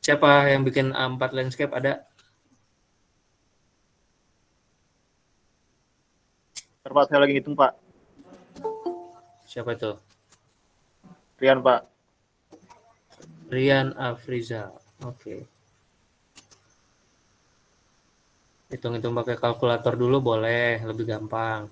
Siapa yang bikin A4 landscape ada? Pak, saya lagi ngitung, Pak. Siapa itu? Rian, Pak. Rian Afrizal. Oke. Hitung-hitung pakai kalkulator dulu boleh, lebih gampang.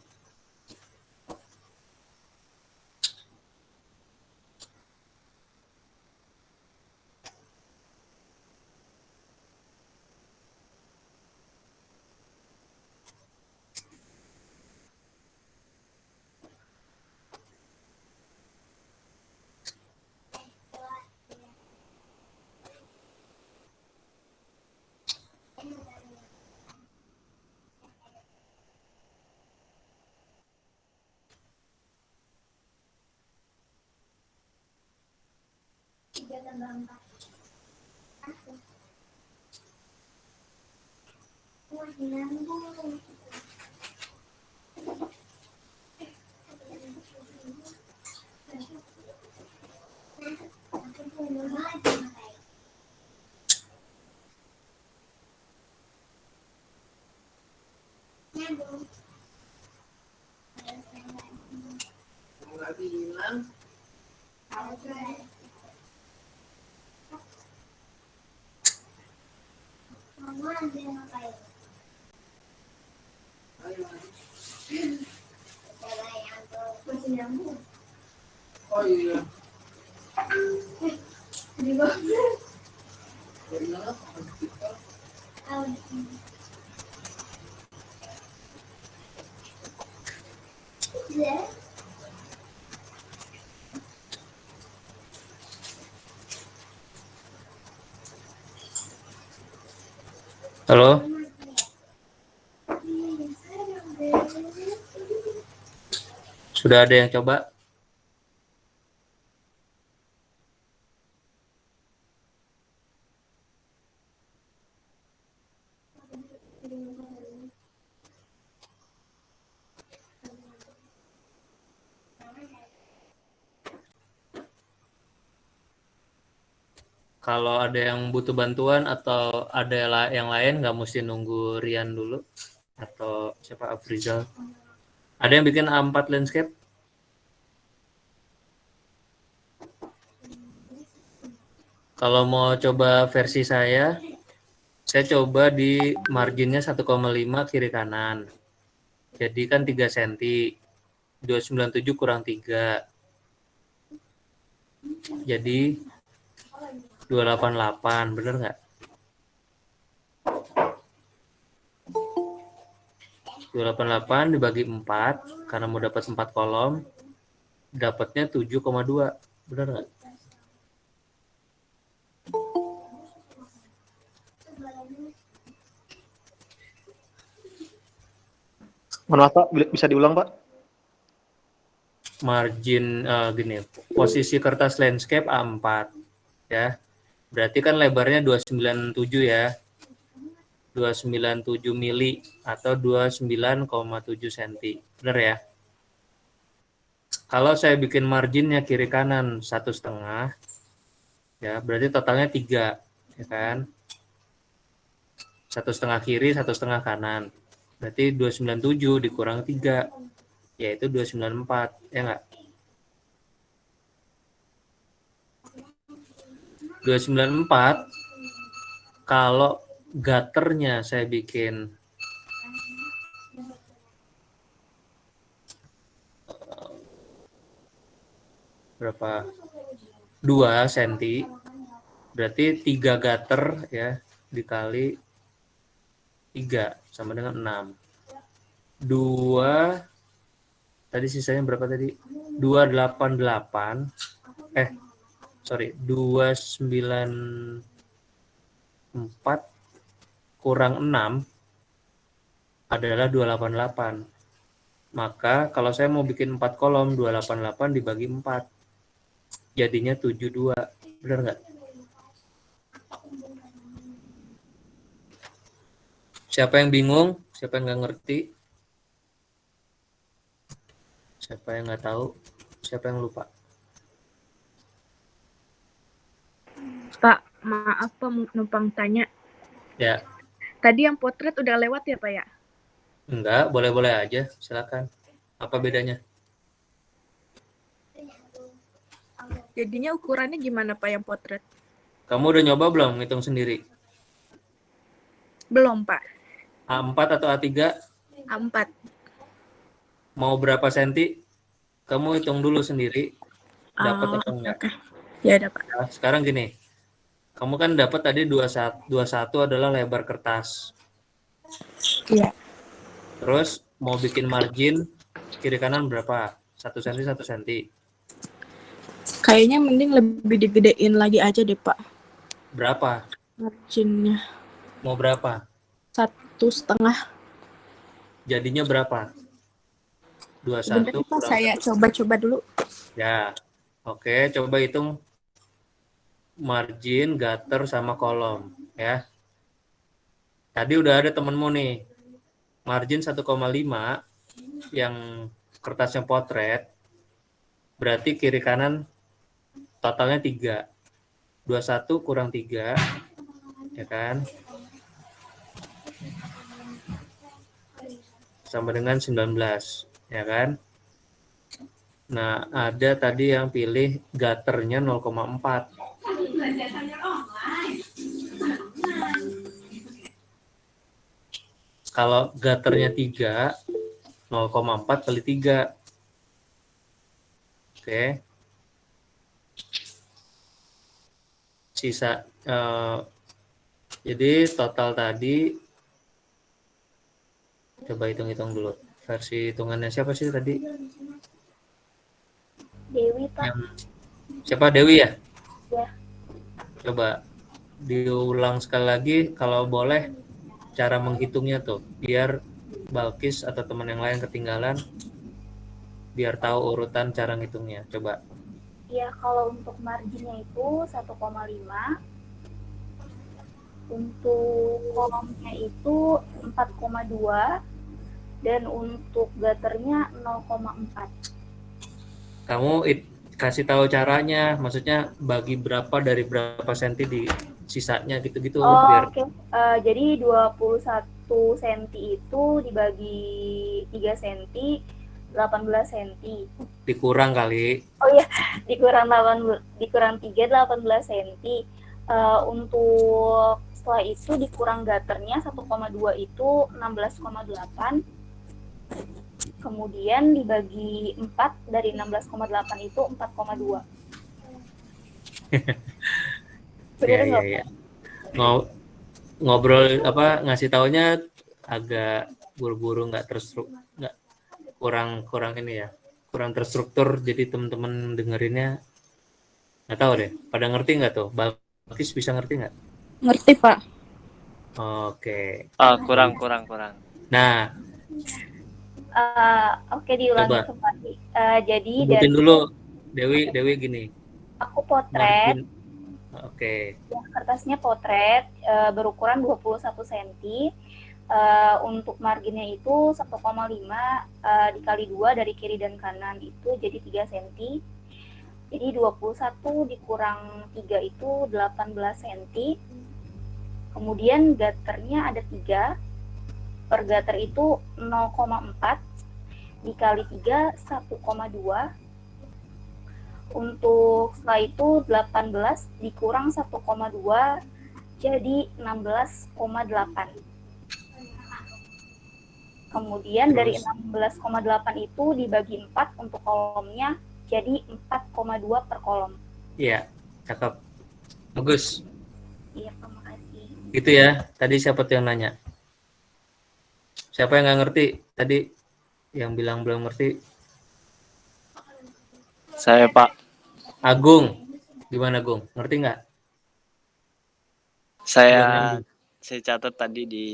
Oh iya. Halo? Sudah ada yang coba? Kalau ada yang butuh bantuan atau ada yang lain, nggak mesti nunggu Rian dulu atau siapa Afrizal. Ada yang bikin A4 landscape? Kalau mau coba versi saya coba di marginnya 1,5 kiri kanan. Jadi kan 3 cm. 297 kurang 3. Jadi 288, bener nggak? 288 dibagi 4, karena mau dapat 4 kolom, dapatnya 7,2. Bener nggak? Mohon maaf, Pak. Bisa diulang, Pak? Margin gini, posisi kertas landscape A4 ya. Berarti kan lebarnya 297 ya. 297 mili atau 29,7 cm. Bener ya? Kalau saya bikin marginnya kiri kanan 1,5 ya, berarti totalnya 3 ya kan? 1,5 kiri, 1,5 kanan. Berarti 297 dikurang 3 yaitu 294 ya enggak? 294 kalau gutternya saya bikin berapa? 2 cm. Berarti 3 gutter ya dikali 3 sama dengan 6. 2 tadi sisanya berapa tadi? 288 294 kurang 6 adalah 288. Maka kalau saya mau bikin 4 kolom, 288 dibagi 4 jadinya 72. Benar nggak? Siapa yang bingung? Siapa yang nggak ngerti? Siapa yang nggak tahu? Siapa yang lupa? Pak, Maaf Pak, numpang tanya. Ya, Tadi yang potret udah lewat ya Pak ya? enggak, boleh-boleh aja, silakan. Apa bedanya? Jadinya ukurannya gimana Pak yang potret? Kamu udah nyoba belum ngitung sendiri? Belum Pak. A4 atau A3? A4. Mau berapa senti? Kamu hitung dulu sendiri, dapat atau enggak. Oke. Ya ada Pak. Nah, sekarang gini, kamu kan dapat tadi 21 adalah lebar kertas. Iya. Terus mau bikin margin kiri kanan berapa? 1 senti, 1 senti. Kayaknya mending lebih digedein lagi aja deh Pak. Berapa? Marginnya Mau berapa? 1,5. Jadinya berapa? Sebentar 21 Pak, kurang saya 1. coba-coba dulu. Ya, oke. Coba hitung margin, gutter, sama kolom. Ya. Tadi udah ada temenmu nih. Margin 1,5 yang kertasnya potret. Berarti kiri kanan totalnya 3. 21 kurang 3. Ya kan? Sama dengan 19. Ya kan? Nah, ada tadi yang pilih gutternya 0,4. Kalau gutternya 3, 0,4 kali 3. Oke. Sisa jadi total tadi coba hitung-hitung dulu. Versi hitungannya siapa sih tadi? Dewi Pak. Siapa, Dewi ya? Ya. Coba diulang sekali lagi kalau boleh cara menghitungnya tuh biar Balkis atau teman yang lain ketinggalan, biar tahu urutan cara ngitungnya. Coba. Ya, kalau untuk marginnya itu 1,5. Untuk kolomnya itu 4,2 dan untuk gutternya 0,4. Kamu kasih tahu caranya, maksudnya bagi berapa dari berapa senti di sisanya gitu-gitu biar. Oke. Jadi 21 senti itu dibagi 3 senti 18 senti. Dikurang kali. Oh iya, dikurang 3 18 senti. Untuk setelah itu dikurang gutternya 1,2 itu 16,8. Kemudian dibagi 4 dari 16,8 itu 4,2. Bener Ya, nggak? ya, ya. Ngobrol apa ngasih taunya agak buru-buru, nggak kurang ini ya, kurang terstruktur, jadi teman-teman dengerinnya nggak tahu deh pada ngerti nggak tuh. Balkis bisa ngerti nggak? Ngerti Pak. Oke. Kurang. Nah, Oke, diulangi coba kembali. Jadi dari sebutin dulu Dewi gini. aku potret, Margin. Oke. ya, kertasnya potret berukuran 21 cm. Untuk marginnya itu 1,5 dikali 2 dari kiri dan kanan itu jadi 3 cm. Jadi 21 dikurang 3 itu 18 cm. Kemudian gutternya ada 3. Per gutter itu 0,4 dikali 3 1,2. Untuk setelah itu 18 dikurang 1,2 jadi 16,8. Kemudian dari 16,8 itu dibagi 4 untuk kolomnya jadi 4,2 per kolom. Iya, cakep. Bagus. Iya, terima kasih. Gitu ya. Tadi siapa tuh yang nanya? Siapa yang nggak ngerti tadi? Yang bilang belum ngerti? Saya Pak. Agung. Gimana Gung? Ngerti nggak? Saya catat tadi di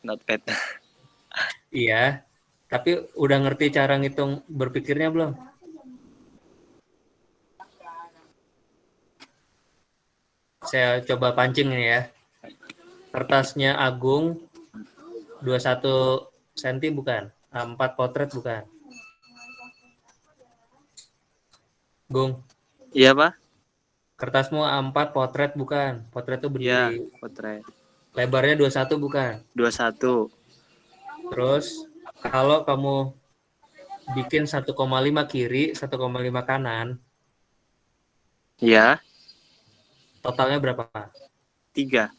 notepad. Iya. Tapi udah ngerti cara ngitung berpikirnya belum? Saya coba pancing nih ya. Kertasnya Agung 21 cm bukan? 4 potret bukan? Gung. Iya Pak. Kertasmu A4 potret bukan? Potret tuh Ya, berdiri. potret. Lebarnya 21 bukan? 21. Terus kalau kamu bikin 1,5 kiri, 1,5 kanan, Ya, totalnya berapa? 3.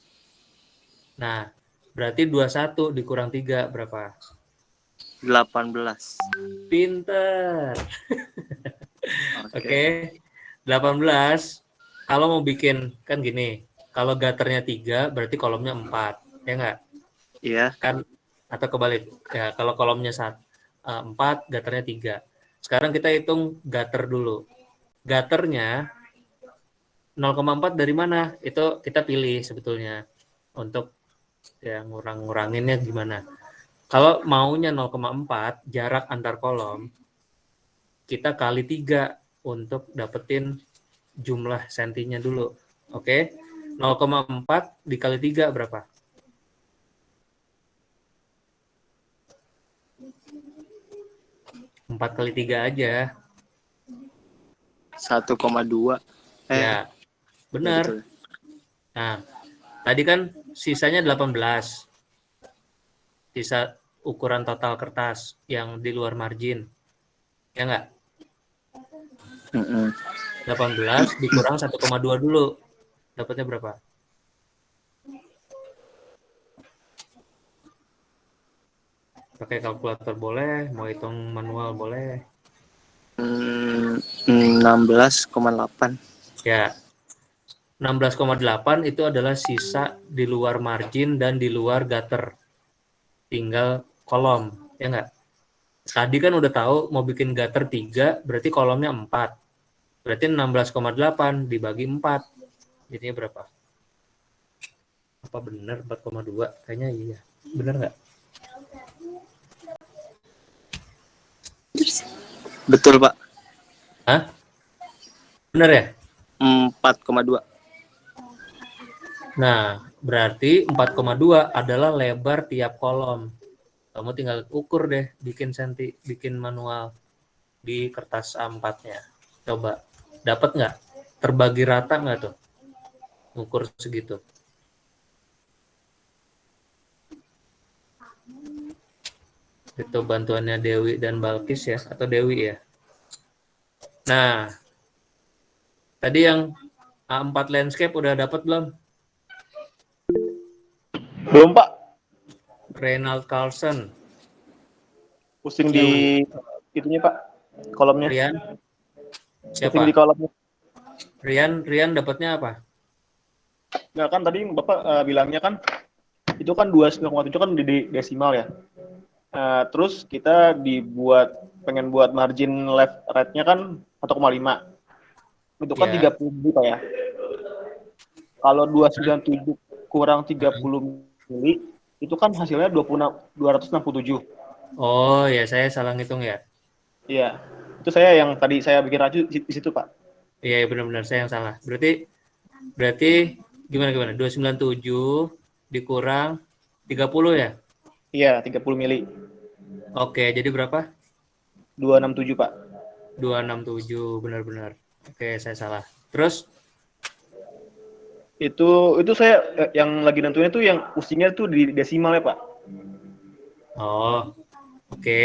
Nah, berarti 21 dikurang 3 berapa? 18. Pinter. Oke. Oke. 18. Kalau mau bikin kan gini, kalau gaternya 3 berarti kolomnya 4, ya enggak? Iya. Kan atau kebalik. Ya, kalau kolomnya 4, gaternya 3. Sekarang kita hitung gater dulu. Gaternya 0,4 dari mana? Itu kita pilih sebetulnya untuk ya ngurang-nguranginnya gimana. Kalau maunya 0,4 jarak antar kolom, kita kali 3 untuk dapetin jumlah sentinya dulu. Oke. 0,4 dikali 3 berapa? 4 kali 3 aja. 1,2. Ya, benar. Betul. Nah, tadi kan sisanya 18. Sisa ukuran total kertas yang di luar margin. Ya enggak? 18 dikurang 1,2 dulu. Dapatnya berapa? Pakai kalkulator boleh, mau hitung manual boleh. 16,8. Ya. 16,8 itu adalah sisa di luar margin dan di luar gutter. Tinggal kolom, ya enggak? Tadi kan udah tahu mau bikin gutter 3, berarti kolomnya 4. Berarti 16,8 dibagi 4. Jadinya berapa? Apa benar 4,2? Kayaknya iya. Benar nggak? Betul, Pak. Hah? Benar ya? 4,2. Nah, berarti 4,2 adalah lebar tiap kolom. Kamu tinggal ukur deh, bikin manual di kertas A4-nya. Coba, dapat nggak? Terbagi rata nggak tuh? Ukur segitu. Itu bantuannya Dewi dan Balkis ya, atau Dewi ya. Nah, tadi yang A4 landscape udah dapat belum? Belum, Pak. Reynald Carlson, Pusing di itunya, Pak. Kolomnya. Rian, Pusing di siapa? kolomnya. Rian dapatnya apa? Nah, kan tadi Bapak bilangnya kan itu kan 29,7 kan di desimal ya. Terus kita pengen buat margin left right-nya kan 1,5. Itu kan Ya. 30 Pak ya. Kalau 297 kurang 30 mili itu kan hasilnya 267. Oh ya, saya salah ngitung ya. Iya. Itu saya yang tadi saya bikin raju di situ, Pak. Iya, benar-benar saya yang salah. Berarti gimana? 297 dikurang 30 ya? Iya, 30 mili. Oke, jadi berapa? 267, Pak. 267, benar-benar. Oke, saya salah. Terus Itu saya yang lagi nentuin itu yang pusingnya tuh di desimal ya, Pak. oh, oke.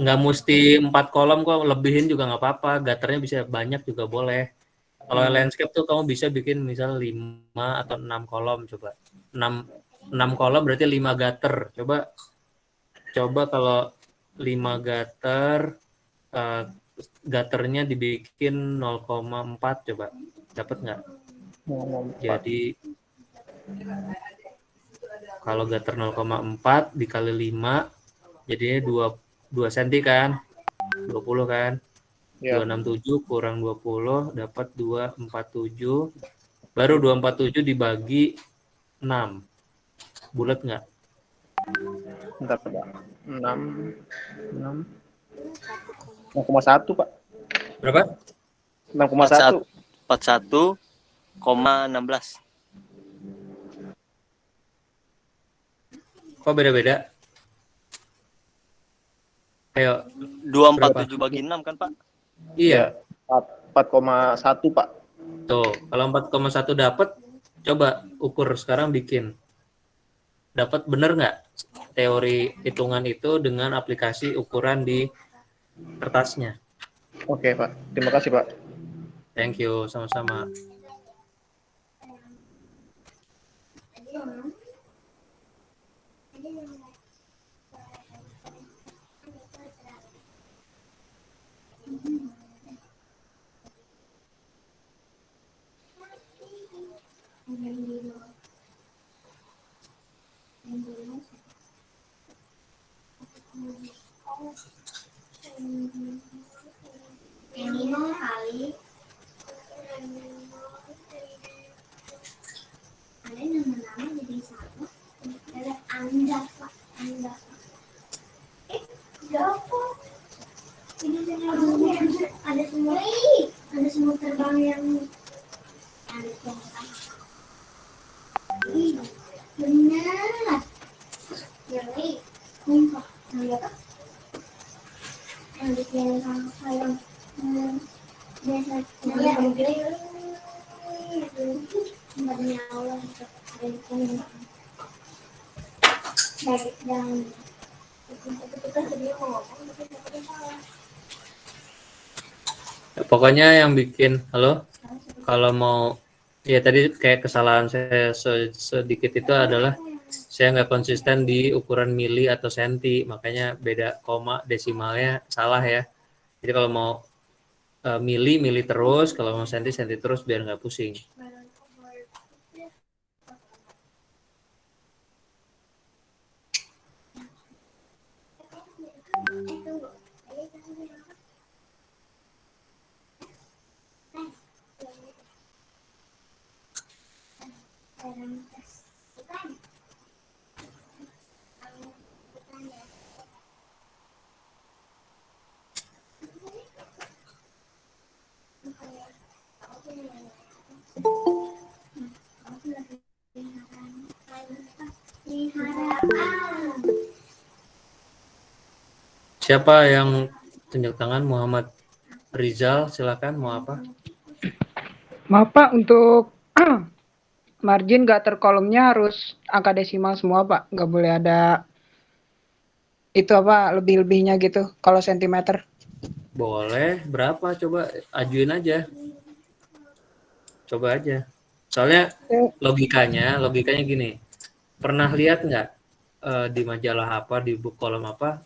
Nggak mesti 4 kolom kok, lebihin juga nggak apa-apa. Gutternya bisa banyak juga boleh. Kalau landscape tuh kamu bisa bikin misal 5 atau 6 kolom coba. 6 kolom berarti 5 gutter. Coba kalau 5 gutter gutternya dibikin 0,4 coba. Dapat nggak? Jadi kalau gutter 0,4 dikali 5 jadinya 2 cm kan? 20 kan? Ya. 267 kurang 20 dapat 247. Baru 247 dibagi 6. Bulat nggak? Bentar, Pak. 6,1, Pak. Berapa? 6,1. 41,16. Kok beda-beda? Ayo. 247 bagi 6 kan, Pak? Iya. 4,1, Pak. Tuh, kalau 4,1 dapat, coba ukur sekarang bikin. Dapat bener nggak teori hitungan itu dengan aplikasi ukuran di kertasnya? Oke, Pak. Terima kasih, Pak. Thank you, sama-sama. Ada semua terbang yang benar. Jadi, kok lihat yang bikin sayang biasa sebenarnya Allah dari yang kita sedih ngomong tapi salah. Pokoknya yang bikin, halo, kalau mau, ya tadi kayak kesalahan saya sedikit itu adalah saya nggak konsisten di ukuran mili atau senti, makanya beda koma desimalnya salah ya. Jadi kalau mau mili terus, kalau mau senti terus biar nggak pusing. Siapa yang tunjuk tangan? Muhammad Rizal, silakan. Mau apa? Maaf Pak, untuk margin nggak terkolomnya harus angka desimal semua Pak, nggak boleh ada itu apa lebih-lebihnya gitu kalau sentimeter. Boleh, berapa? Coba ajuin aja. Coba aja. Soalnya logikanya gini. Pernah lihat nggak di majalah apa, di buku kolom apa,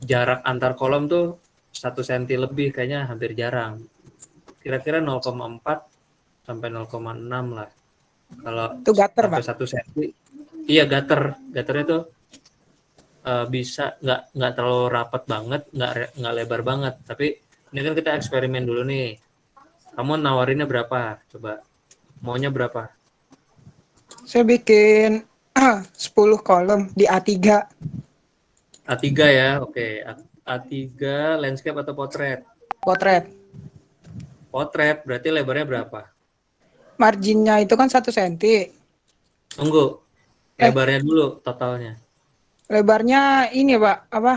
jarak antar kolom tuh 1 senti lebih, kayaknya hampir jarang. Kira-kira 0,4 sampai 0,6 lah. Kalau Itu gater sampai Pak. 1 senti, iya gater. Gaternya tuh bisa nggak terlalu rapat banget, nggak lebar banget. Tapi ini kan kita eksperimen dulu nih. Kamu nawarinnya berapa? Coba. Maunya berapa? Saya bikin 10 kolom di A3. A3 ya, oke. A3 landscape atau potret? Potret. Potret, berarti lebarnya berapa? Marginnya itu kan 1 senti. Tunggu, lebarnya dulu totalnya. Lebarnya ini Pak, apa?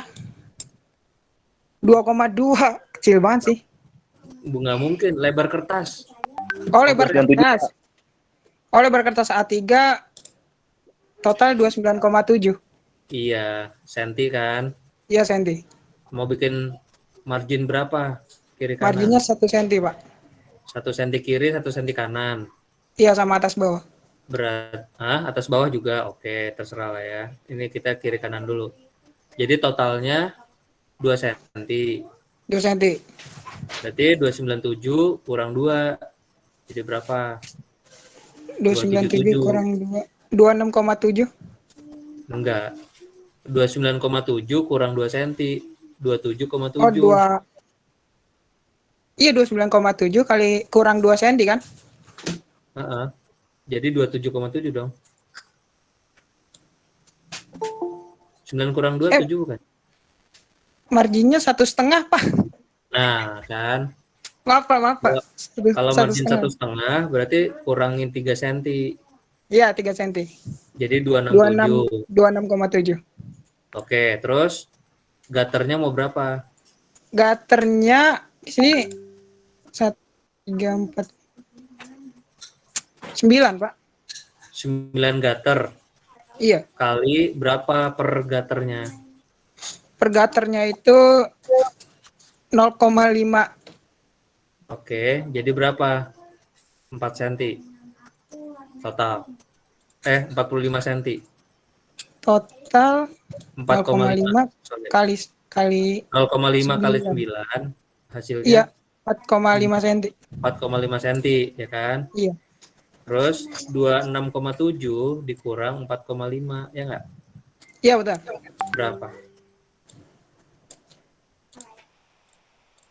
2,2. Kecil banget sih. Nggak mungkin, lebar kertas. Oh, lebar Yang tujuh, kertas. Oh, lebar kertas A3 total 29,7. Iya, senti kan. Iya, senti. Mau bikin margin berapa? Kiri kanan? Marginnya 1 senti Pak. 1 senti kiri, 1 senti kanan. Iya, sama atas bawah. Berat, atas bawah juga, oke, terserah lah ya. Ini kita kiri kanan dulu. Jadi totalnya 2 senti. 2 senti. Berarti 297 kurang 2. Jadi berapa? 297 kurang 2. 26,7. Enggak. 29,7 kurang 2 senti. 27,7. Oh, 2. Iya, 29,7 kali kurang 2 senti kan? Jadi 27,7 dong. 9 kurang 2, 7 bukan? Marginnya 1,5 Pak. Nah, kan. Maaf Pak. Kalau margin 1,5 berarti kurangin 3 senti. Iya, 3 senti. Jadi 267. 26,7. Oke, terus gutternya mau berapa? Gutternya di sini 1, 3, 4. 9, Pak. 9 gater. Iya. Kali berapa per gaternya? Per gaternya itu 0,5. Oke, jadi berapa? 4 cm total. 45 cm. Total 4,5. 0,5 kali 0,5 kali 9. 9 hasilnya Iya, 4,5 cm. 4,5 cm, ya kan? Iya. Terus 26,7 dikurang 4,5, ya nggak? Iya, betul. Berapa?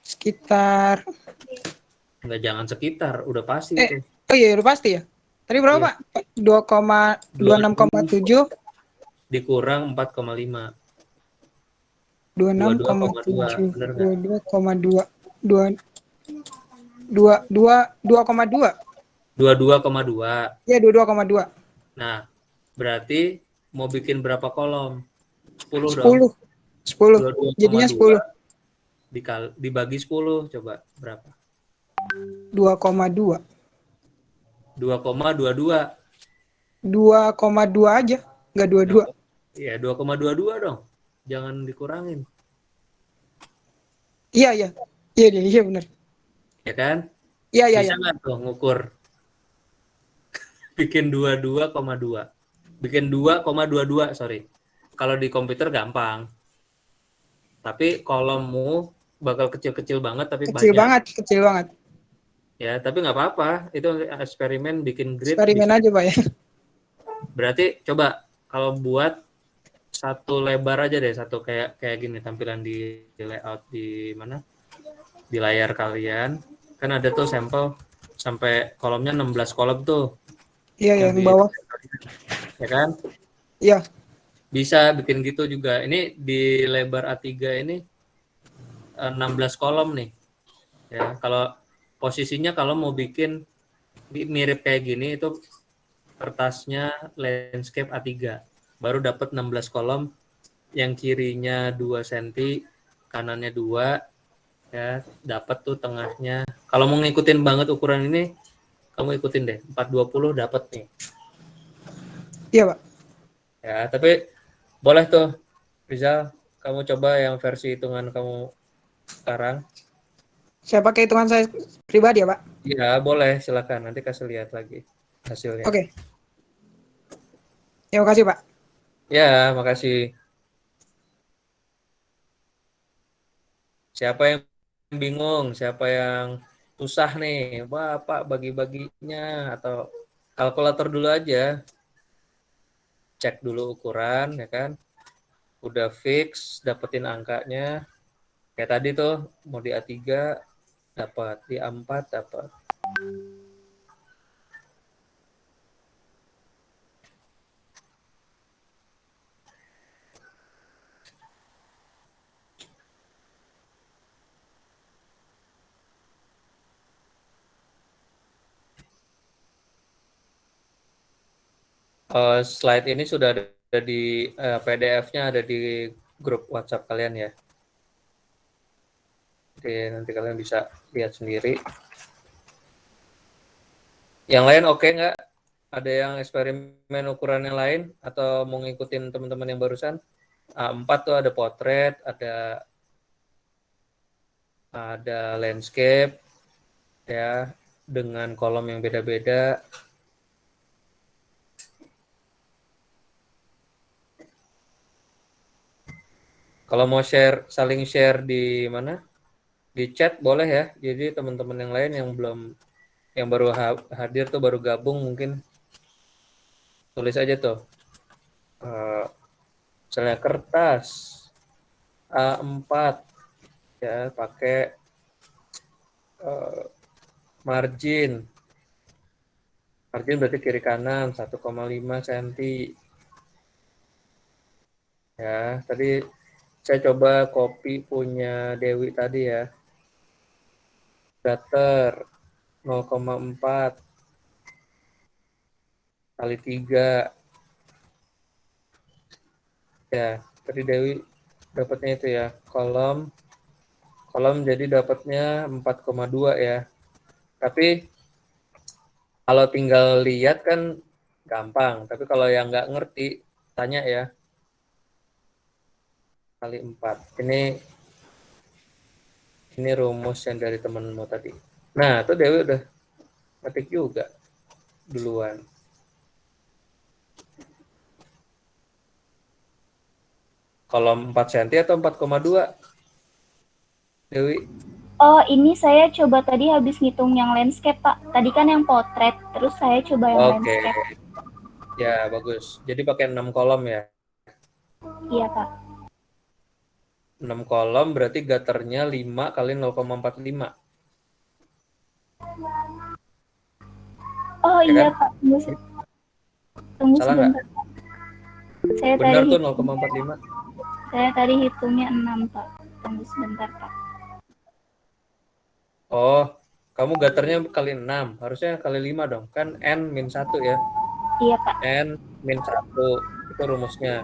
Sekitar Nggak, jangan sekitar, udah pasti itu. oh iya, udah pasti ya. Tadi berapa, Iya. Pak? 26,7 dikurang 4,5. 26,7 bener nggak? 2,2 22,2. Iya, 22,2. Nah, berarti mau bikin berapa kolom? 10 dong. 10. 22,2 Jadinya 10. dibagi 10, coba berapa? 2,2. 2,22. 2,2 aja, nggak 22. Iya, 2,22 dong. Jangan dikurangin. Iya, iya. Iya benar. Ya kan? Iya. Bisa nggak tuh ngukur? Bikin 22,2. Bikin 2,22, sorry. Kalau di komputer gampang. Tapi kolommu bakal kecil-kecil banget, tapi Kecil banyak. banget. Ya, tapi nggak apa-apa. Itu eksperimen bikin grid. Eksperimen aja, Pak ya. Berarti coba kalau buat satu lebar aja deh, satu kayak gini tampilan di layout di mana? Di layar kalian. Kan ada tuh sampel sampai kolomnya 16 kolom tuh. Iya, yang bawah. Ya kan? Iya. Bisa bikin gitu juga. Ini di lebar A3 ini 16 kolom nih. Ya, kalau posisinya kalau mau bikin mirip kayak gini itu kertasnya landscape A3. Baru dapat 16 kolom, yang kirinya 2 cm, kanannya 2, ya, dapat tuh tengahnya. Kalau mau ngikutin banget ukuran ini, kamu ikutin deh, 420 dapat nih. Iya, Pak. Ya, tapi boleh tuh, Rizal, kamu coba yang versi hitungan kamu sekarang. Saya pakai hitungan saya pribadi ya, Pak? Iya, boleh, silakan. Nanti kasih lihat lagi hasilnya. Oke. Ya, makasih, Pak. Ya, makasih. Siapa yang bingung? Siapa yang susah nih? Wah, Pak, bagi-baginya atau kalkulator dulu aja. Cek dulu ukuran, ya kan? Udah fix, dapetin angkanya. Kayak tadi tuh, mau di A3 dapat, di A4 dapat. Slide ini sudah ada di PDF-nya, ada di grup WhatsApp kalian ya. Oke, nanti kalian bisa lihat sendiri. Yang lain oke nggak? Ada yang eksperimen ukuran yang lain atau mau ngikutin teman-teman yang barusan? A4 tuh ada potret, ada landscape, ya, dengan kolom yang beda-beda. Kalau mau saling share di mana? Di chat boleh ya. Jadi teman-teman yang lain yang baru hadir tuh, baru gabung, mungkin tulis aja tuh. Misalnya kertas A4 ya, pakai margin berarti kiri kanan 1,5 cm. Ya, tadi saya coba copy punya Dewi tadi ya. Gutter 0,4 kali 3. Ya, tadi Dewi dapatnya itu ya, kolom jadi dapatnya 4,2 ya. Tapi Kalau tinggal lihat kan gampang, tapi kalau yang nggak ngerti, tanya ya, kali 4. Ini rumus yang dari temenmu tadi. Nah, itu Dewi udah ngetik juga duluan. Kolom 4 cm atau 4,2? Dewi? Oh, ini saya coba tadi habis ngitung yang landscape, Pak. Tadi kan yang potret, terus saya coba yang Oke. landscape. Ya, bagus. Jadi pakai 6 kolom ya. Iya, Pak. 6 kolom berarti gaternya 5 kali 0,45. Oh Ya iya, kan? Pak. Tunggu Salah nggak? sebentar. Saya Benar tadi tuh hitung, 0,45. saya tadi hitungnya 6, Pak. Tunggu sebentar, Pak. Oh, kamu gaternya kali 6. Harusnya kali 5 dong. Kan N min 1 ya. Iya, Pak. N min 1. Itu rumusnya.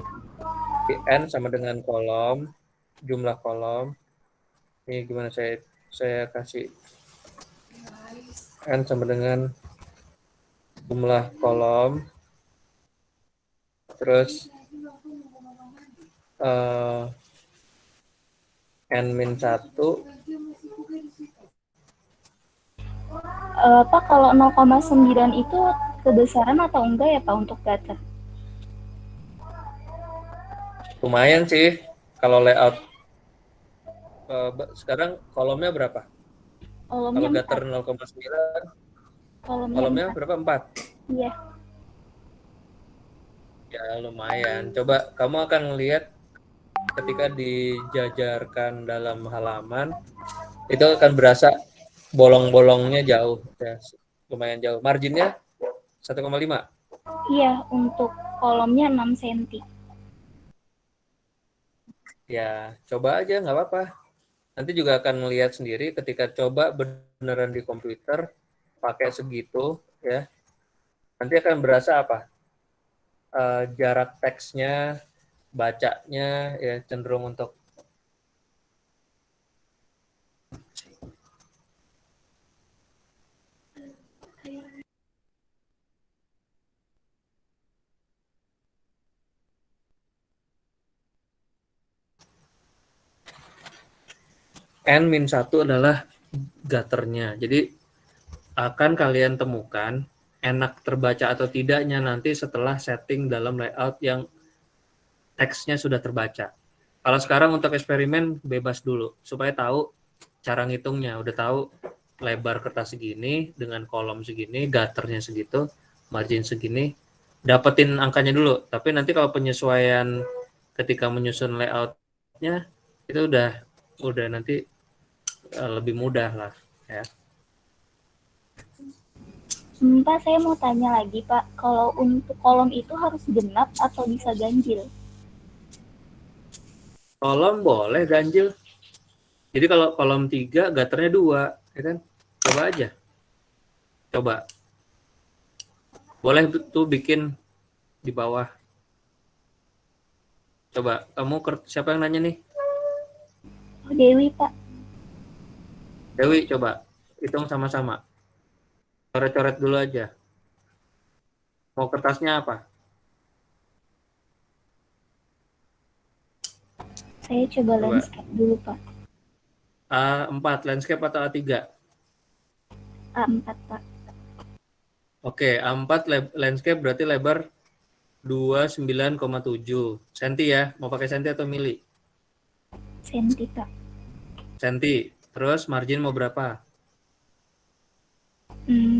Di N sama dengan kolom. Jumlah kolom. Ini gimana saya kasih N sama dengan jumlah kolom. Terus N min 1. Pak, kalau 0,9 itu kebesaran atau enggak ya, Pak, untuk gutter? Lumayan sih. Kalau layout sekarang kolomnya berapa? Kolomnya Kalau gutter 4. 0,9, Kolomnya kolomnya 4. berapa? 4. Iya. Ya lumayan. Coba kamu akan lihat ketika dijajarkan dalam halaman, itu akan berasa bolong-bolongnya jauh. Ya, lumayan jauh. Marginnya 1,5. Iya, untuk kolomnya 6 cm. Ya, coba aja nggak apa-apa. Nanti juga akan melihat sendiri ketika coba beneran di komputer pakai segitu ya. Nanti akan berasa apa? Jarak teksnya, bacanya ya cenderung untuk N-1 adalah gutternya. Jadi akan kalian temukan enak terbaca atau tidaknya nanti setelah setting dalam layout yang teksnya sudah terbaca. Kalau sekarang untuk eksperimen bebas dulu supaya tahu cara ngitungnya. Udah tahu lebar kertas segini dengan kolom segini, gutternya segitu, margin segini. Dapetin angkanya dulu. Tapi nanti kalau penyesuaian ketika menyusun layoutnya itu udah nanti lebih mudah lah ya. Pak, saya mau tanya lagi, Pak. Kalau untuk kolom itu harus genap atau bisa ganjil? Kolom boleh ganjil. Jadi kalau kolom 3, gutternya 2, ya kan? Coba aja. Coba. Boleh tuh bikin di bawah. Coba, kamu siapa yang nanya nih? Oh, Dewi, Pak. Dewi, coba. Hitung sama-sama. Coret-coret dulu aja. Mau kertasnya apa? Saya coba landscape dulu, Pak. A4, landscape atau A3? A4, Pak. Oke, A4 landscape berarti lebar 29,7 senti ya. Mau pakai senti atau mili? Senti, Pak. Senti. Terus margin mau berapa?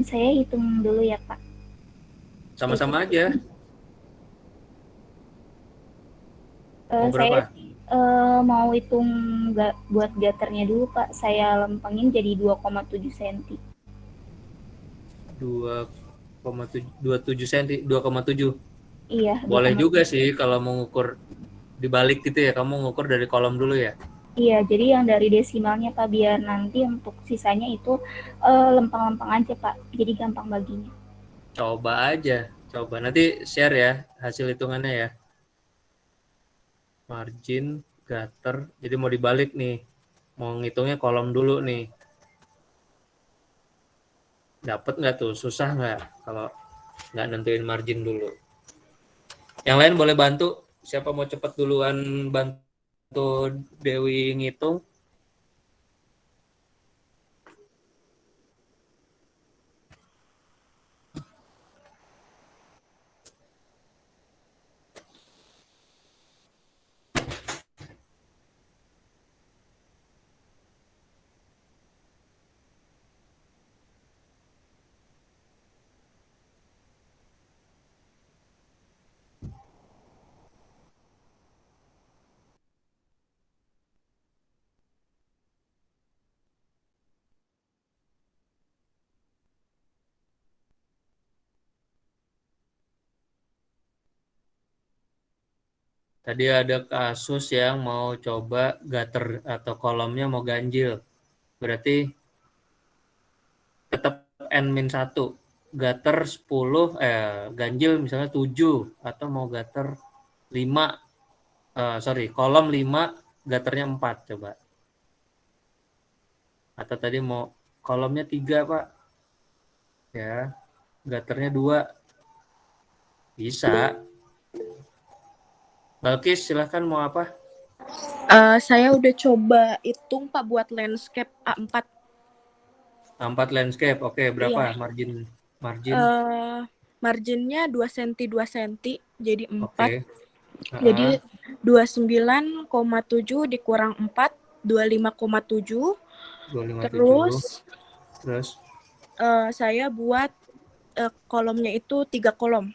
Saya hitung dulu ya, Pak. Sama-sama aja. Mau Saya berapa? mau hitung buat gutternya dulu, Pak. Saya lempengin jadi 2,7 cm. 2,27 cm, 2,7. Iya. Boleh 2,7. juga sih kalau mau ngukur dibalik gitu ya. Kamu ngukur dari kolom dulu ya. Iya, jadi yang dari desimalnya, Pak, biar nanti untuk sisanya itu lempeng-lempeng aja, Pak. Jadi gampang baginya. Coba aja. Coba nanti share ya hasil hitungannya ya. Margin, gutter. Jadi mau dibalik nih. Mau ngitungnya kolom dulu nih. Dapat nggak tuh? Susah nggak kalau nggak nentuin margin dulu? Yang lain boleh bantu. Siapa mau cepet duluan bantu Dewi ngitung? Tadi ada kasus yang mau coba gutter atau kolomnya mau ganjil. Berarti tetap N-1. Gutter 10, ganjil misalnya 7. Atau mau gutter 5, kolom 5, gutternya 4 coba. Atau tadi mau kolomnya 3, Pak. Ya, gutternya 2. Bisa. Balkis, silahkan mau apa? Saya udah coba hitung Pak buat landscape A4. A4 landscape, oke. Berapa Iya. margin? Marginnya 2 cm 2 cm jadi 4. Oke. Jadi 29,7 dikurang 4, 25,7. 25,7. Terus Saya buat kolomnya itu 3 kolom.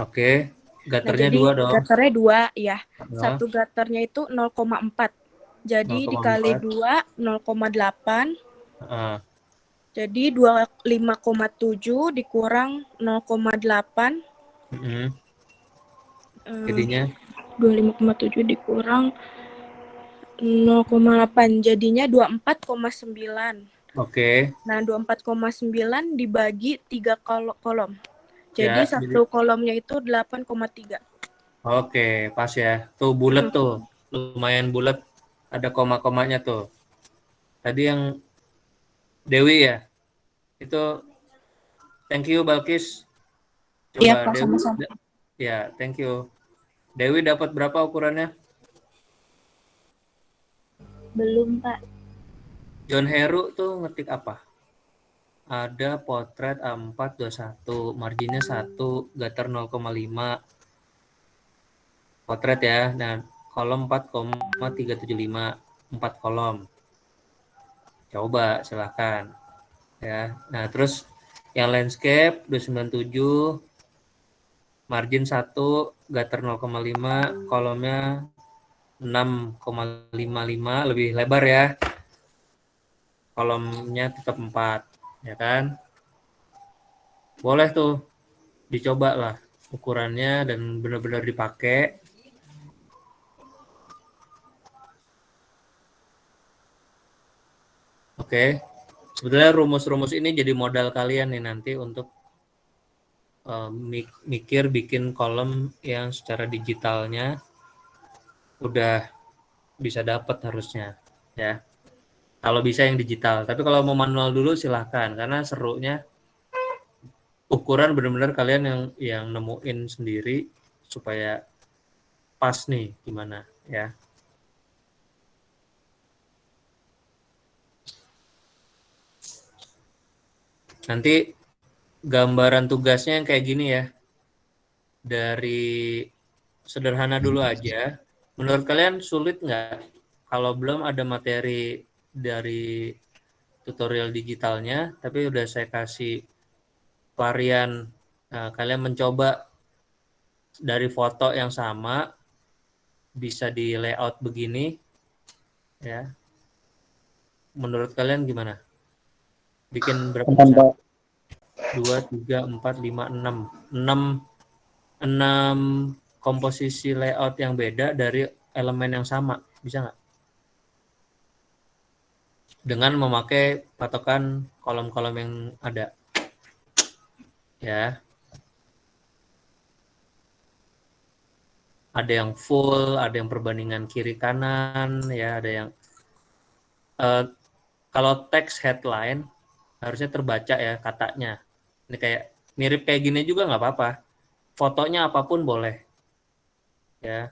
oke. Nah, Gutternya jadi 2 dong. gutternya 2 ya. Nah, Satu gutternya itu 0,4. Jadi 0,4. dikali 2 0,8. Heeh. Jadi 25,7 dikurang 0,8. Mm-mm. Jadinya 25,7 dikurang 0,8 jadinya 24,9. oke. Nah, 24,9 dibagi 3 kolom. Jadi Ya, satu kolomnya itu 8,3. oke, pas ya. Tuh bulat tuh. Lumayan bulat. Ada koma-komanya tuh. Tadi yang Dewi ya. Itu thank you Balkis. Iya, Coba Pak, Dewi. sama-sama. Ya, thank you. Dewi dapat berapa ukurannya? Belum, Pak. John Heru tuh ngetik apa? Ada potret A4 21, marginnya 1, gutter 0,5. Potret ya. Nah, kolom 4,375, 4 kolom. Coba silahkan ya. Nah, terus yang landscape 297, margin 1, gutter 0,5, kolomnya 6,55, lebih lebar ya. Kolomnya tetap 4, ya kan? Boleh tuh dicoba lah ukurannya dan benar-benar dipakai. Oke. Sebetulnya rumus-rumus ini jadi modal kalian nih nanti untuk mikir bikin kolom yang secara digitalnya udah bisa dapat harusnya ya. Kalau bisa yang digital, tapi kalau mau manual dulu silahkan karena serunya ukuran benar-benar kalian yang nemuin sendiri supaya pas nih gimana ya. Nanti gambaran tugasnya yang kayak gini ya. Dari sederhana dulu aja. Menurut kalian sulit nggak? Kalau belum ada materi dari tutorial digitalnya, tapi udah saya kasih varian, kalian mencoba dari foto yang sama, bisa di layout begini, ya. Menurut kalian gimana? Bikin berapa besar? 2, 3, 4, 5, 6. 6 komposisi layout yang beda dari elemen yang sama. Bisa nggak? Dengan memakai patokan kolom-kolom yang ada. Ya. Ada yang full, ada yang perbandingan kiri kanan, ya, ada yang kalau teks headline harusnya terbaca ya katanya. Ini kayak mirip kayak gini juga nggak apa-apa. Fotonya apapun boleh. Ya.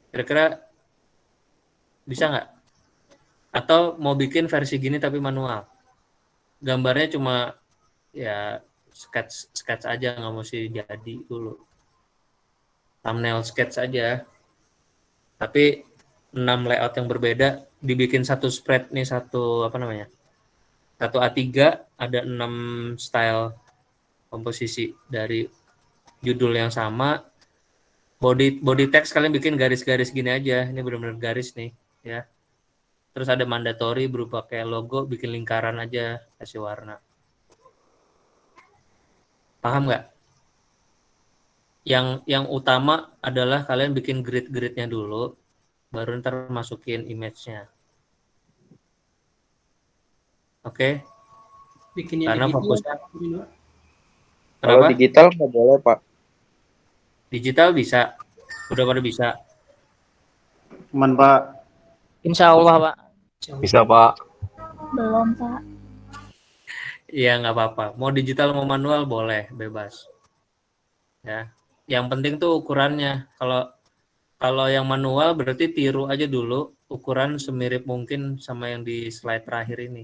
Kira-kira bisa nggak? Atau mau bikin versi gini tapi manual? Gambarnya cuma ya sketch aja, nggak mesti jadi dulu. Thumbnail sketch aja. Tapi 6 layout yang berbeda dibikin satu spread nih, satu apa namanya? Satu A3 ada 6 style komposisi dari judul yang sama. Body text kalian bikin garis-garis gini aja. Ini benar-benar garis nih, ya. Terus ada mandatory berupa kayak logo, bikin lingkaran aja, kasih warna. Paham nggak? Yang utama adalah kalian bikin grid-gridnya dulu, baru ntar masukin image-nya. Oke? Bikin yang Karena editing, fokusnya. Kalau Kenapa? digital nggak boleh, Pak. Digital bisa. Udah pada bisa. Aman, Pak. Insya Allah, Pak. Bisa, Pak. Belum, Pak. Iya, nggak apa-apa. Mau digital mau manual boleh, bebas. Ya. Yang penting tuh ukurannya. Kalau yang manual berarti tiru aja dulu ukuran semirip mungkin sama yang di slide terakhir ini.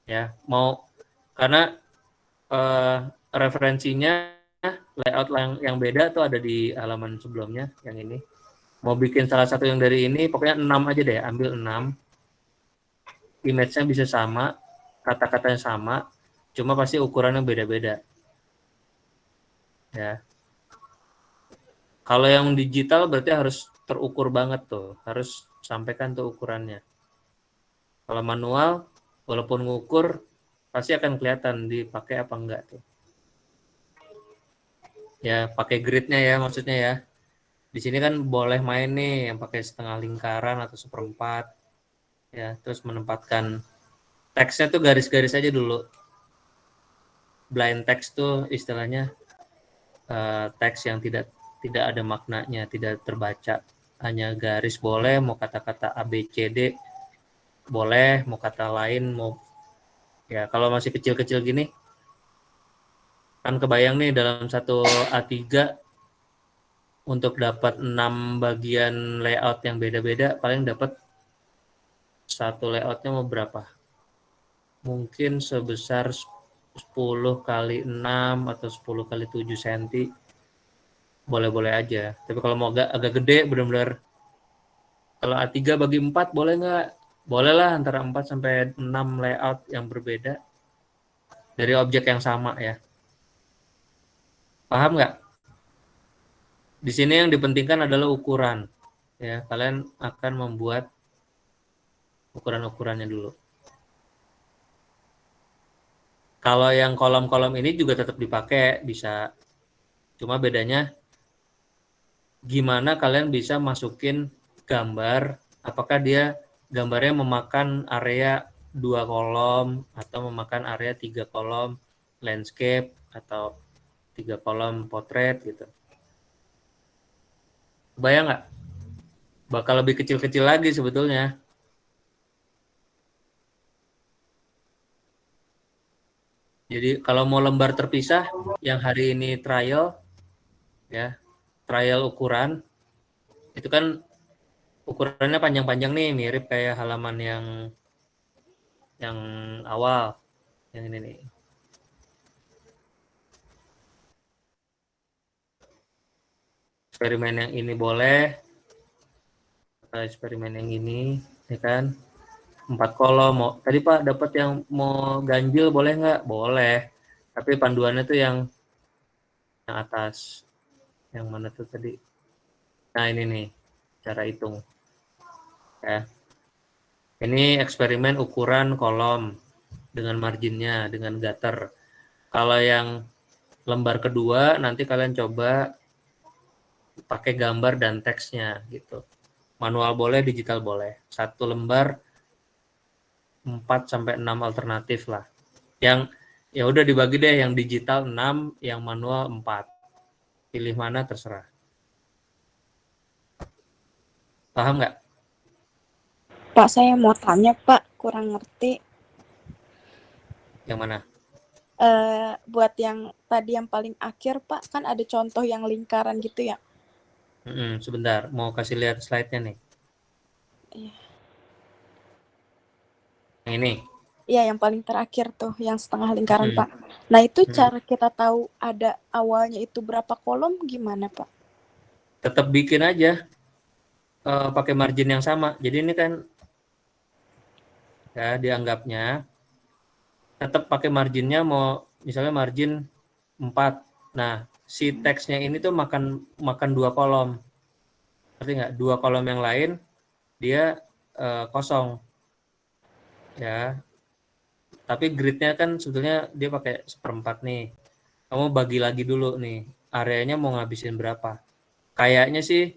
Ya, karena referensinya layout yang beda tuh ada di halaman sebelumnya yang ini. Mau bikin salah satu yang dari ini, pokoknya 6 aja deh, ambil 6. Image-nya bisa sama, kata-katanya sama, cuma pasti ukurannya beda-beda. Ya. Kalau yang digital berarti harus terukur banget tuh, harus sampaikan tuh ukurannya. Kalau manual, walaupun ngukur, pasti akan kelihatan dipakai apa enggak tuh. Ya, pakai gridnya ya maksudnya ya. Di sini kan boleh main nih yang pakai setengah lingkaran atau seperempat. Ya, terus menempatkan teksnya tuh garis-garis aja dulu. Blind text tuh istilahnya teks yang tidak ada maknanya, tidak terbaca. Hanya garis boleh, mau kata-kata A, B, C, D boleh, mau kata lain, mau ya kalau masih kecil-kecil gini kan kebayang nih dalam satu A3 untuk dapat 6 bagian layout yang beda-beda paling dapat satu layoutnya mau berapa? Mungkin sebesar 10 kali 6 atau 10 kali 7 cm. Boleh-boleh aja. Tapi kalau mau agak gede benar-benar kalau A3 bagi 4 boleh nggak? Boleh lah antara 4 sampai 6 layout yang berbeda dari objek yang sama ya. Paham nggak? Di sini yang dipentingkan adalah ukuran. Ya, kalian akan membuat ukuran-ukurannya dulu. Kalau yang kolom-kolom ini juga tetap dipakai, bisa. Cuma bedanya gimana kalian bisa masukin gambar, apakah dia gambarnya memakan area 2 kolom atau memakan area 3 kolom landscape atau 3 kolom potret gitu. Bayang nggak? Bakal lebih kecil-kecil lagi sebetulnya. Jadi kalau mau lembar terpisah, yang hari ini trial, ya trial ukuran, itu kan ukurannya panjang-panjang nih, mirip kayak halaman yang awal, yang ini nih. Eksperimen yang ini boleh, atau eksperimen yang ini, ya kan? 4 kolom. Tadi Pak dapat yang mau ganjil boleh nggak? Boleh. Tapi panduannya tuh yang atas. Yang mana tuh tadi? Nah ini nih cara hitung. Ya. Ini eksperimen ukuran kolom dengan marginnya, dengan gutter. Kalau yang lembar kedua nanti kalian coba pakai gambar dan teksnya gitu. Manual boleh, digital boleh. Satu lembar 4 sampai 6 alternatif lah. Yang ya udah dibagi deh, yang digital 6, yang manual 4. Pilih mana terserah. Paham nggak? Pak, saya mau tanya, Pak, kurang ngerti. Yang mana? Buat yang tadi yang paling akhir, Pak, kan ada contoh yang lingkaran gitu ya. Sebentar, mau kasih lihat slide-nya nih. Iya. Yang ini. Iya, yang paling terakhir tuh, yang setengah lingkaran, Mm-mm. Pak. Nah, itu Mm-mm. cara kita tahu ada awalnya itu berapa kolom gimana, Pak? Tetap bikin aja pakai margin yang sama. Jadi ini kan ya dianggapnya tetap pakai marginnya, mau misalnya margin 4. Nah, si teksnya ini tuh makan 2 kolom. Ngerti nggak? 2 kolom yang lain dia kosong. Ya, tapi gridnya kan sebetulnya dia pakai 1/4 nih. Kamu bagi lagi dulu nih, areanya mau ngabisin berapa. Kayaknya sih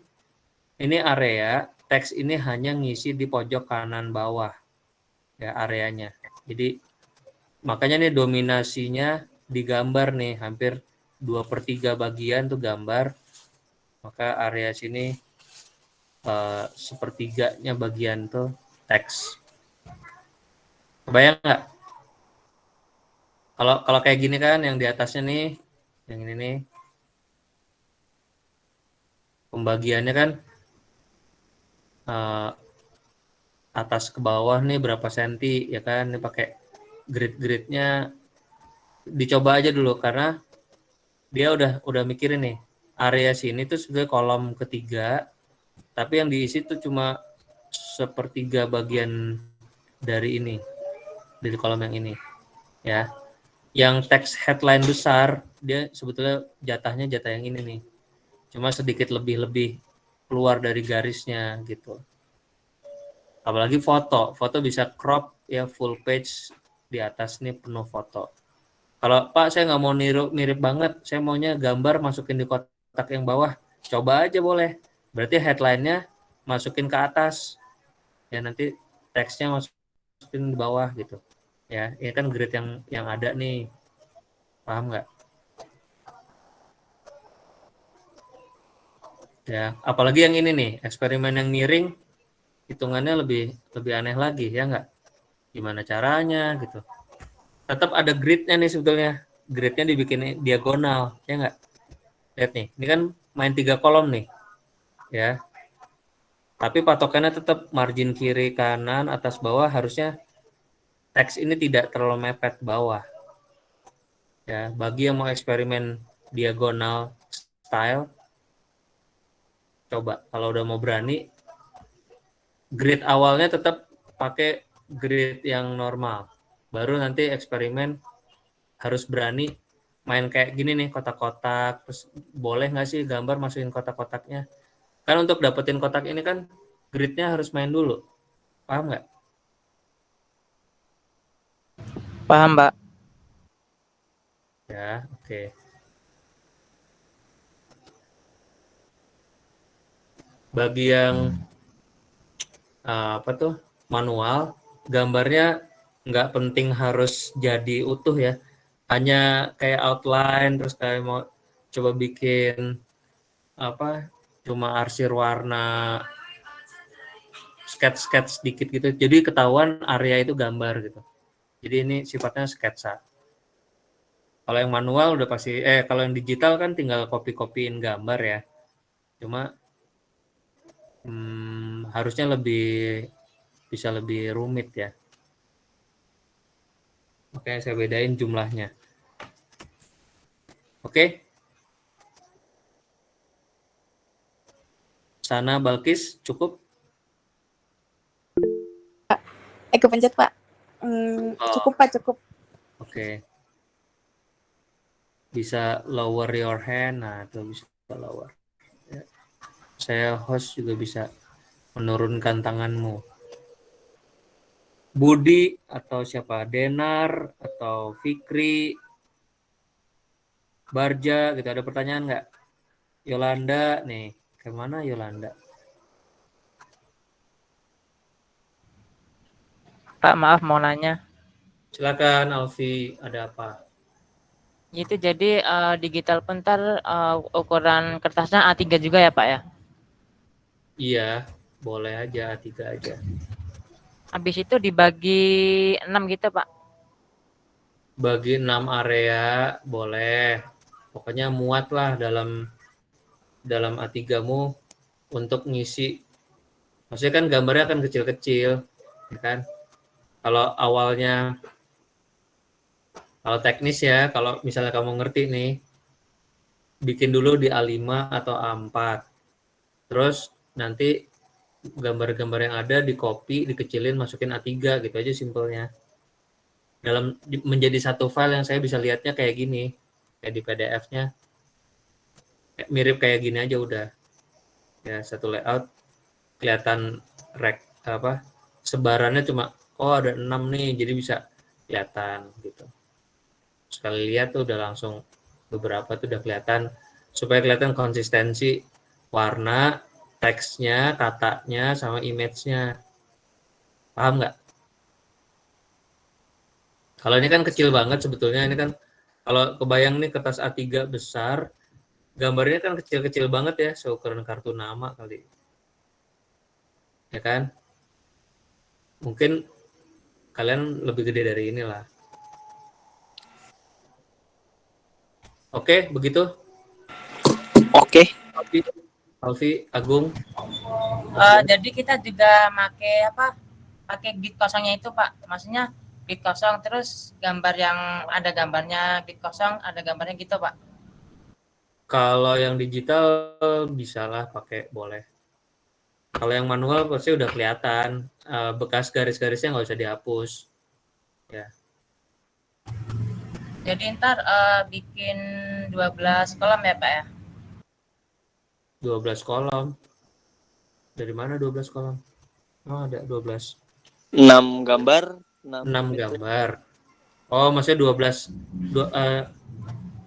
ini area, teks ini hanya ngisi di pojok kanan bawah. Ya, areanya. Jadi makanya nih dominasinya digambar nih, hampir 2/3 bagian tuh gambar. Maka area sini sepertiganya bagian tuh teks. Kebayang nggak? Kalau kayak gini kan, yang di atasnya nih, yang ini nih, pembagiannya kan atas ke bawah nih berapa senti, ya kan? Ini pakai grid-gridnya, dicoba aja dulu karena dia udah mikirin nih, area sini tuh sebetulnya kolom ketiga, tapi yang diisi tuh cuma sepertiga bagian dari ini, dari kolom yang ini, ya. Yang teks headline besar, dia sebetulnya jatahnya jatah yang ini nih, cuma sedikit lebih keluar dari garisnya gitu. Apalagi foto bisa crop ya, full page di atas nih penuh foto. Kalau Pak saya nggak mau mirip banget, saya maunya gambar masukin di kotak yang bawah, coba aja boleh. Berarti headline-nya masukin ke atas, ya nanti teksnya masukin di bawah gitu. Ya, ini kan grid yang ada nih, paham nggak? Ya, apalagi yang ini nih, eksperimen yang miring, hitungannya lebih aneh lagi, ya nggak? Gimana caranya gitu? Tetap ada gridnya nih sebetulnya, gridnya dibikin diagonal, ya nggak? Lihat nih, ini kan main 3 kolom nih, ya. Tapi patokannya tetap margin kiri, kanan, atas, bawah, harusnya teks ini tidak terlalu mepet bawah. Ya, bagi yang mau eksperimen diagonal style, coba kalau udah mau berani, grid awalnya tetap pakai grid yang normal. Baru nanti eksperimen harus berani main kayak gini nih, kotak-kotak. Terus boleh nggak sih gambar masukin kotak-kotaknya? Kan untuk dapetin kotak ini kan gridnya harus main dulu. Paham nggak? Paham, Mbak. Ya, oke. Bagi yang apa tuh manual, gambarnya nggak penting harus jadi utuh ya. Hanya kayak outline, terus kayak mau coba bikin apa, cuma arsir warna, sketch sedikit gitu. Jadi ketahuan area itu gambar gitu. Jadi ini sifatnya sketsa. Kalau yang manual udah pasti, kalau yang digital kan tinggal copy-copyin gambar ya. Cuma harusnya bisa lebih rumit ya. Makanya saya bedain jumlahnya. Oke. Sana Balkis, cukup? Kepencet, Pak. Cukup, Pak, cukup. Oke. Bisa lower your hand, nah itu bisa lower. Ya. Saya host juga bisa menurunkan tanganmu. Budi atau siapa? Denar atau Fikri, Barja gitu, ada pertanyaan nggak? Yolanda nih, kemana Yolanda? Pak, maaf mau nanya. Silakan Alfi, ada apa? Itu jadi digital pentar ukuran kertasnya A3 juga ya, Pak ya? Iya, boleh aja A3 aja. Habis itu dibagi 6 gitu, Pak. Bagi 6 area boleh. Pokoknya muat lah dalam A3-mu untuk ngisi. Maksudnya kan gambarnya akan kecil-kecil, ya kan? Kalau awalnya, kalau teknis ya, kalau misalnya kamu ngerti nih, bikin dulu di A5 atau A4. Terus nanti gambar-gambar yang ada di copy, dikecilin, masukin A3 gitu aja simpelnya. Menjadi satu file yang saya bisa lihatnya kayak gini, kayak di PDF-nya. Mirip kayak gini aja udah. Ya, satu layout kelihatan sebarannya cuma ada 6 nih, jadi bisa kelihatan gitu. Sekali lihat tuh udah langsung beberapa tuh udah kelihatan, supaya kelihatan konsistensi warna, teksnya, katanya, sama image-nya. Paham nggak? Kalau ini kan kecil banget sebetulnya, ini kan kalau kebayang nih kertas A3 besar, gambarnya kan kecil-kecil banget ya, seukuran kartu nama kali. Ya kan? Mungkin kalian lebih gede dari inilah. Oke, begitu? Oke. Alfi, Agung. Jadi kita juga pakai grid kosongnya itu, Pak. Maksudnya grid kosong terus gambar yang ada gambarnya, grid kosong ada gambarnya gitu, Pak. Kalau yang digital bisalah pakai, boleh. Kalau yang manual pasti udah kelihatan, bekas garis-garisnya nggak usah dihapus. Ya. Jadi ntar bikin 12 kolom ya, Pak ya? 12 kolom. Dari mana 12 kolom? Oh, ada 12. 6 gambar, 6 gambar. Oh, maksudnya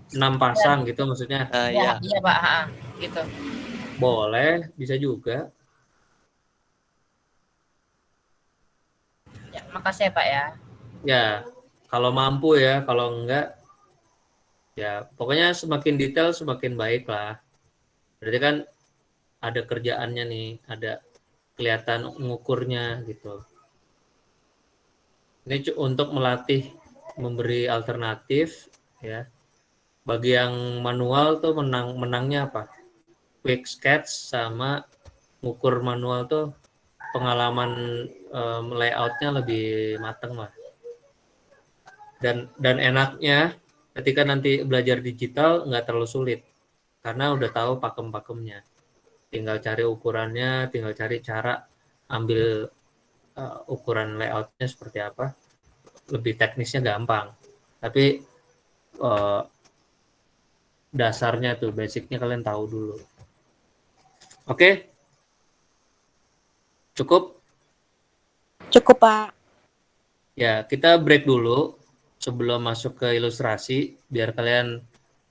6 pasang gitu maksudnya? Iya. Iya, Pak. Gitu. Boleh, bisa juga. Ya, makasih ya, Pak ya. Ya, kalau mampu ya, kalau enggak, ya pokoknya semakin detail semakin baik lah. Berarti kan ada kerjaannya nih, ada kelihatan ngukurnya gitu. Ini untuk melatih, memberi alternatif ya. Bagi yang manual tuh menangnya apa? Quick sketch sama ngukur manual tuh pengalaman layoutnya lebih mateng lah. Dan enaknya ketika nanti belajar digital nggak terlalu sulit karena udah tahu pakem-pakemnya. Tinggal cari ukurannya, tinggal cari cara ambil ukuran layoutnya seperti apa. Lebih teknisnya gampang. Tapi dasarnya tuh, basicnya kalian tahu dulu. Oke? Cukup? Cukup, Pak. Ya, kita break dulu sebelum masuk ke ilustrasi, biar kalian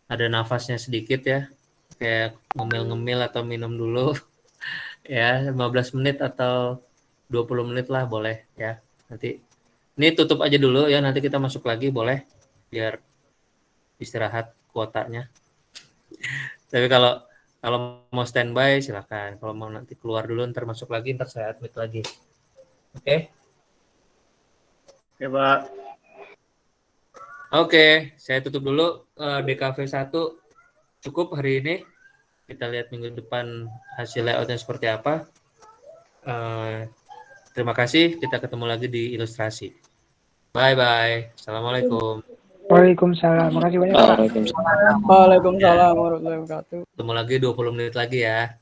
ada nafasnya sedikit ya. Kayak ngemil-ngemil atau minum dulu. Ya, 15 menit atau 20 menit lah boleh ya. Nanti ini tutup aja dulu ya, nanti kita masuk lagi boleh, biar istirahat kuotanya. Tapi kalau mau standby silakan. Kalau mau nanti keluar dulu, ntar masuk lagi, ntar saya admit lagi. Oke? Oke, Pak. Oke, saya tutup dulu DKV 1 cukup hari ini. Kita lihat minggu depan hasil layoutnya seperti apa. Terima kasih, kita ketemu lagi di ilustrasi. Bye-bye. Assalamualaikum. Waalaikumsalam. Makasih banyak, Pak. Waalaikumsalam. Waalaikumsalam warahmatullahi wabarakatuh. Ketemu lagi 20 menit lagi ya.